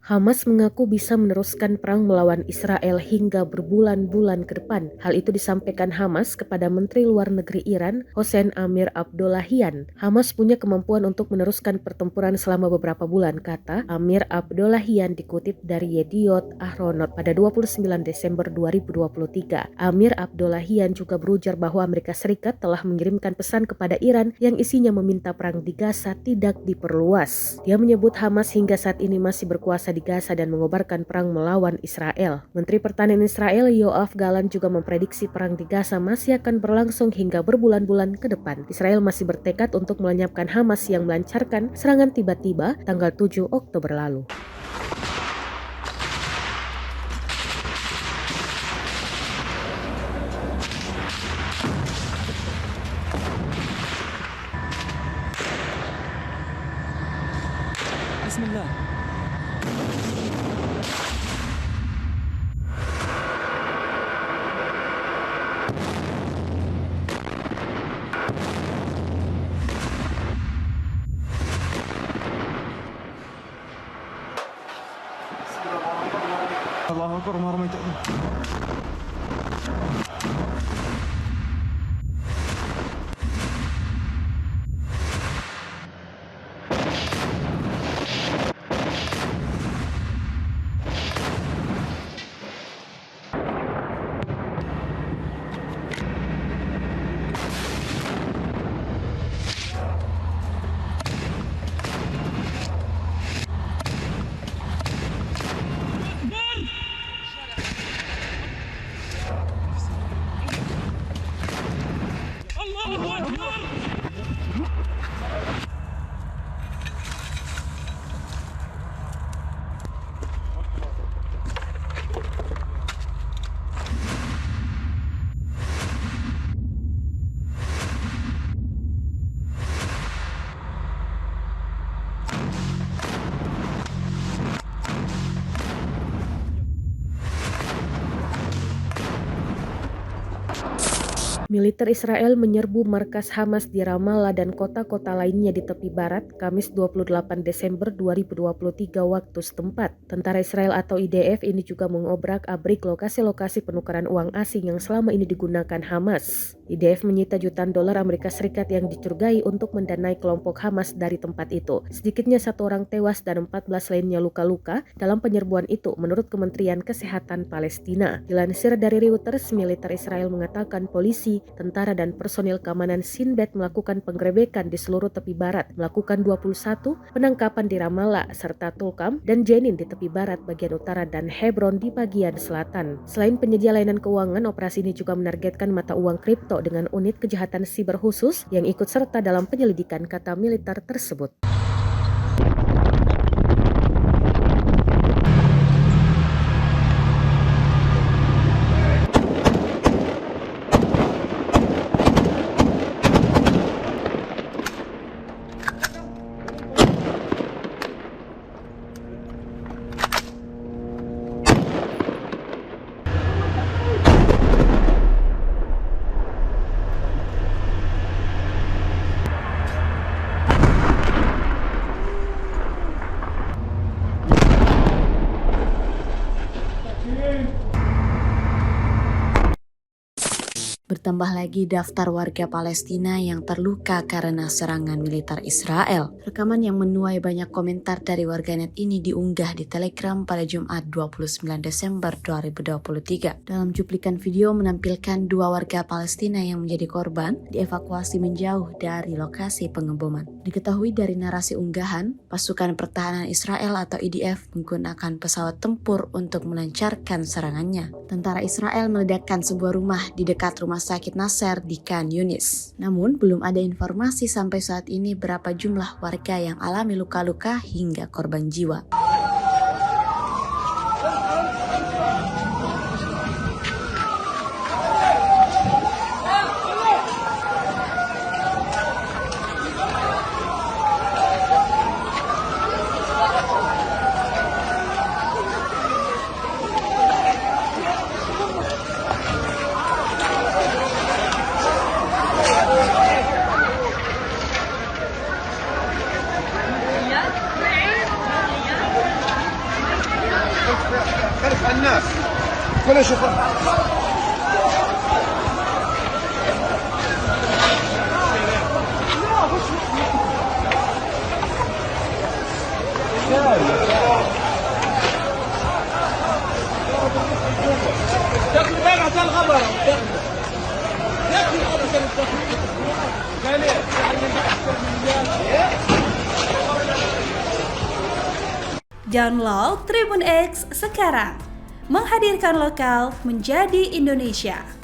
Hamas mengaku bisa meneruskan perang melawan Israel hingga berbulan-bulan ke depan. Hal itu disampaikan Hamas kepada Menteri Luar Negeri Iran, Hossein Amir Abdollahian. Hamas punya kemampuan untuk meneruskan pertempuran selama beberapa bulan, kata Amir Abdollahian dikutip dari Yediot Ahronot pada 29 Desember 2023. Amir Abdollahian juga berujar bahwa Amerika Serikat telah mengirimkan pesan kepada Iran yang isinya meminta perang di Gaza tidak diperluas. Dia menyebut Hamas hingga saat ini masih berkuasa di Gaza dan mengobarkan perang melawan Israel. Menteri Pertahanan Israel Yoav Gallant juga memprediksi perang di Gaza masih akan berlangsung hingga berbulan-bulan ke depan. Israel masih bertekad untuk melenyapkan Hamas yang melancarkan serangan tiba-tiba tanggal 7 Oktober lalu. Bismillah. Allahu Akbar, marmai tak tu. Militer Israel menyerbu markas Hamas di Ramallah dan kota-kota lainnya di tepi barat, Kamis 28 Desember 2023 waktu setempat. Tentara Israel atau IDF ini juga mengobrak-abrik lokasi-lokasi penukaran uang asing yang selama ini digunakan Hamas. IDF menyita jutaan dolar Amerika Serikat yang dicurigai untuk mendanai kelompok Hamas dari tempat itu. Sedikitnya 1 orang tewas dan 14 lainnya luka-luka dalam penyerbuan itu menurut Kementerian Kesehatan Palestina. Dilansir dari Reuters, militer Israel mengatakan polisi, tentara dan personil keamanan Shin Bet melakukan penggerebekan di seluruh tepi barat, melakukan 21 penangkapan di Ramallah serta Tulkam dan Jenin di tepi barat bagian utara dan Hebron di bagian selatan. Selain penyedia layanan keuangan, operasi ini juga menargetkan mata uang kripto dengan unit kejahatan siber khusus yang ikut serta dalam penyelidikan, kata militer tersebut. Bertambah lagi daftar warga Palestina yang terluka karena serangan militer Israel. Rekaman yang menuai banyak komentar dari warganet ini diunggah di Telegram pada Jumat 29 Desember 2023. Dalam cuplikan video menampilkan 2 warga Palestina yang menjadi korban dievakuasi menjauh dari lokasi pengeboman. Diketahui dari narasi unggahan, pasukan pertahanan Israel atau IDF menggunakan pesawat tempur untuk melancarkan serangannya. Tentara Israel meledakkan sebuah rumah di dekat rumah sakit Nasser di Khan Yunis. Namun belum ada informasi sampai saat ini berapa jumlah warga yang alami luka-luka hingga korban jiwa. الناس كل شوف Download Tribun X sekarang, menghadirkan lokal menjadi Indonesia.